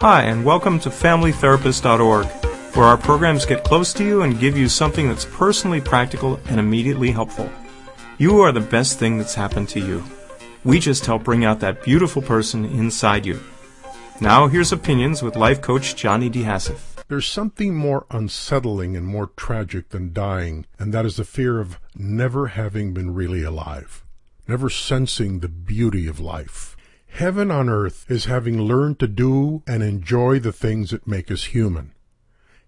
Hi, and welcome to FamilyTherapist.org, where our programs get close to you and give you something that's personally practical and immediately helpful. You are the best thing that's happened to you. We just help bring out that beautiful person inside you. Now, here's Opinions with life coach Johnny DeHassett. There's something more unsettling and more tragic than dying, and that is the fear of never having been really alive, never sensing the beauty of life. Heaven on earth is having learned to do and enjoy the things that make us human.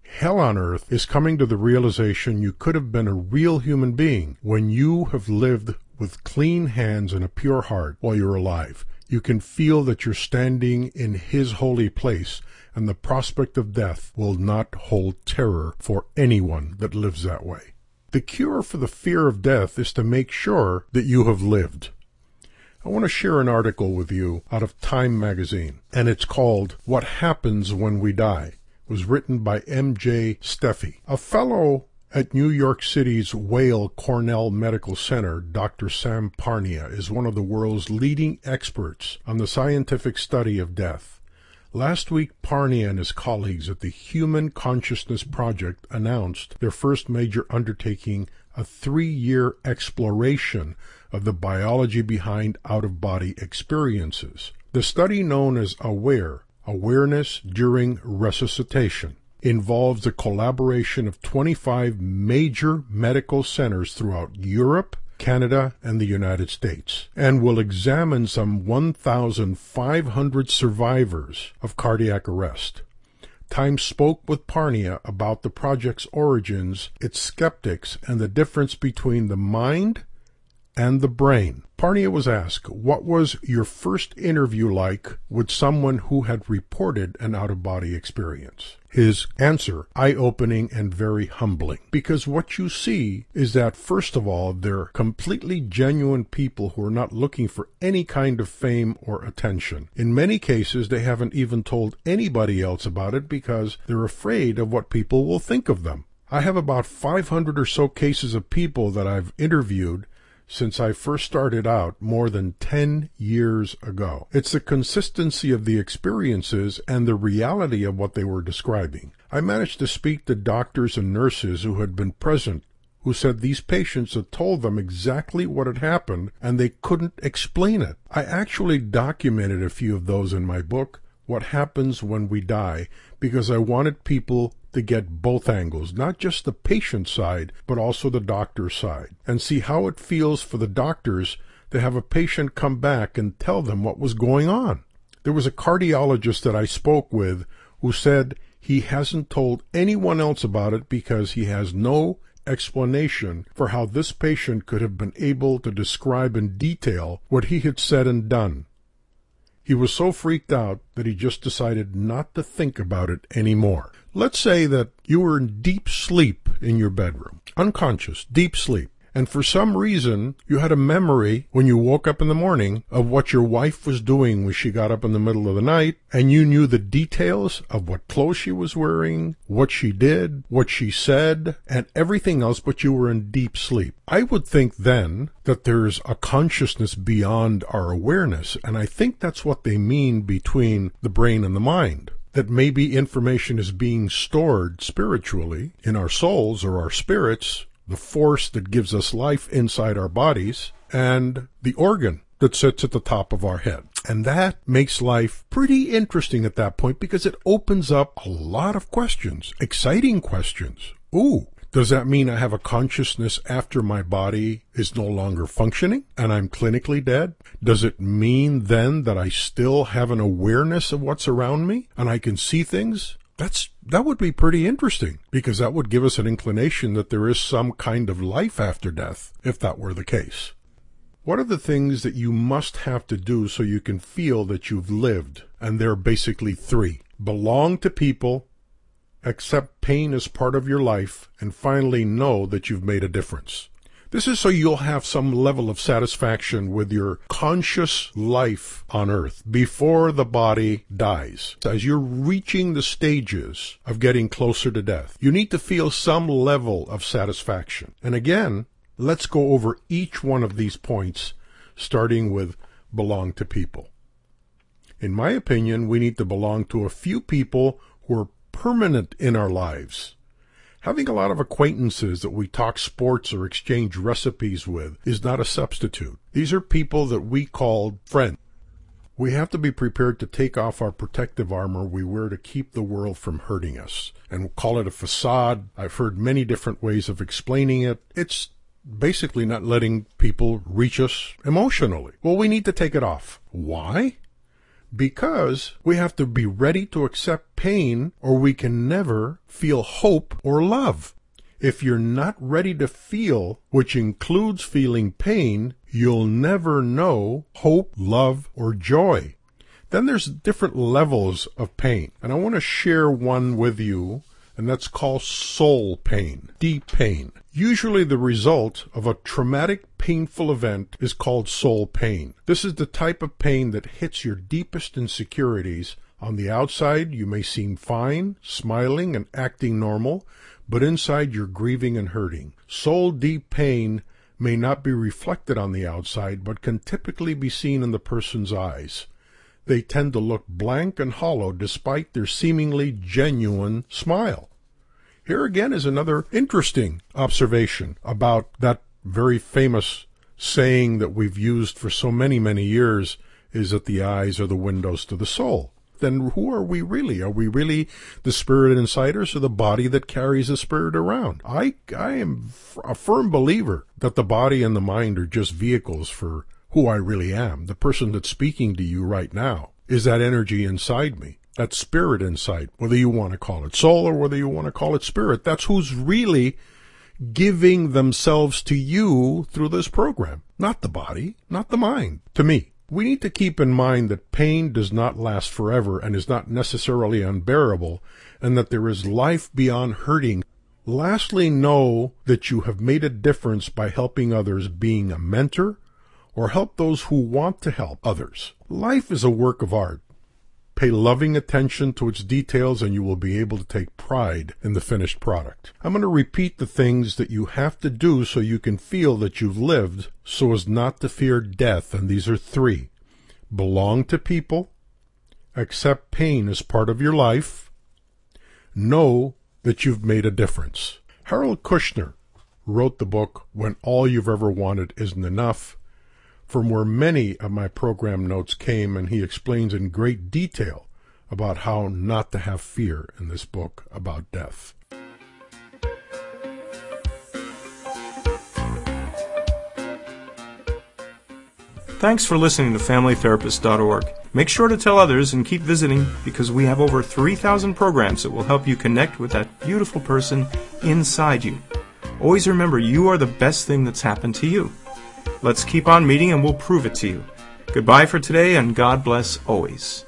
Hell on earth is coming to the realization you could have been a real human being when you have lived with clean hands and a pure heart while you're alive. You can feel that you're standing in His holy place, and the prospect of death will not hold terror for anyone that lives that way. The cure for the fear of death is to make sure that you have lived. I want to share an article with you out of Time magazine, and it's called What Happens When We Die. It was written by M.J. Steffi. A fellow at New York City's Weill Cornell Medical Center, Dr. Sam Parnia, is one of the world's leading experts on the scientific study of death. Last week, Parnia and his colleagues at the Human Consciousness Project announced their first major undertaking, a 3-year exploration of the biology behind out-of-body experiences. The study, known as Awareness During Resuscitation, involves the collaboration of 25 major medical centers throughout Europe, Canada, and the United States, and will examine some 1,500 survivors of cardiac arrest. Time spoke with Parnia about the project's origins, its skeptics, and the difference between the mind and the brain. Parnia was asked, "What was your first interview like with someone who had reported an out-of-body experience?" His answer, eye-opening and very humbling, because what you see is that, first of all, they're completely genuine people who are not looking for any kind of fame or attention. In many cases, they haven't even told anybody else about it because they're afraid of what people will think of them. I have about 500 or so cases of people that I've interviewed since I first started out more than 10 years ago. It's the consistency of the experiences and the reality of what they were describing. I managed to speak to doctors and nurses who had been present, who said these patients had told them exactly what had happened and they couldn't explain it. I actually documented a few of those in my book, What Happens When We Die, because I wanted people to get both angles, not just the patient side, but also the doctor's side, and see how it feels for the doctors to have a patient come back and tell them what was going on. There was a cardiologist that I spoke with who said he hasn't told anyone else about it because he has no explanation for how this patient could have been able to describe in detail what he had said and done. He was so freaked out that he just decided not to think about it anymore. Let's say that you were in deep sleep in your bedroom, unconscious, deep sleep, and for some reason you had a memory when you woke up in the morning of what your wife was doing when she got up in the middle of the night, and you knew the details of what clothes she was wearing, what she did, what she said, and everything else, but you were in deep sleep. I would think then that there's a consciousness beyond our awareness, and I think that's what they mean between the brain and the mind. That maybe information is being stored spiritually in our souls or our spirits, the force that gives us life inside our bodies, and the organ that sits at the top of our head. And that makes life pretty interesting at that point because it opens up a lot of questions, exciting questions. Ooh, does that mean I have a consciousness after my body is no longer functioning and I'm clinically dead? Does it mean then that I still have an awareness of what's around me and I can see things? That would be pretty interesting because that would give us an inclination that there is some kind of life after death, if that were the case. What are the things that you must have to do so you can feel that you've lived? And there are basically 3. Belong to people, accept pain as part of your life, and finally know that you've made a difference. This is so you'll have some level of satisfaction with your conscious life on earth before the body dies. As you're reaching the stages of getting closer to death, you need to feel some level of satisfaction. And again, let's go over each one of these points, starting with belong to people. In my opinion, we need to belong to a few people who are permanent in our lives. Having a lot of acquaintances that we talk sports or exchange recipes with is not a substitute. These are people that we call friends. We have to be prepared to take off our protective armor we wear to keep the world from hurting us. And we'll call it a facade. I've heard many different ways of explaining it. It's basically not letting people reach us emotionally. Well, we need to take it off. Why? Because we have to be ready to accept pain, or we can never feel hope or love. If you're not ready to feel, which includes feeling pain, you'll never know hope, love, or joy. Then there's different levels of pain, and I want to share one with you, and that's called soul pain, deep pain. Usually the result of a traumatic, painful event is called soul pain. This is the type of pain that hits your deepest insecurities. On the outside, you may seem fine, smiling, and acting normal, but inside you're grieving and hurting. Soul deep pain may not be reflected on the outside, but can typically be seen in the person's eyes. They tend to look blank and hollow despite their seemingly genuine smile. Here again is another interesting observation about that very famous saying that we've used for so many, many years, is that the eyes are the windows to the soul. Then who are we really? Are we really the spirit inside us, or the body that carries the spirit around? I am a firm believer that the body and the mind are just vehicles for who I really am. The person that's speaking to you right now is that energy inside me, that spirit inside, whether you want to call it soul or whether you want to call it spirit. That's who's really giving themselves to you through this program. Not the body, not the mind, to me. We need to keep in mind that pain does not last forever and is not necessarily unbearable, and that there is life beyond hurting. Lastly, know that you have made a difference by helping others, being a mentor, or help those who want to help others. Life is a work of art. Pay loving attention to its details and you will be able to take pride in the finished product. I'm going to repeat the things that you have to do so you can feel that you've lived so as not to fear death, and these are 3. Belong to people. Accept pain as part of your life. Know that you've made a difference. Harold Kushner wrote the book When All You've Ever Wanted Isn't Enough, from where many of my program notes came, and he explains in great detail about how not to have fear in this book about death. Thanks for listening to FamilyTherapist.org. Make sure to tell others and keep visiting, because we have over 3,000 programs that will help you connect with that beautiful person inside you. Always remember, you are the best thing that's happened to you. Let's keep on meeting and we'll prove it to you. Goodbye for today, and God bless always.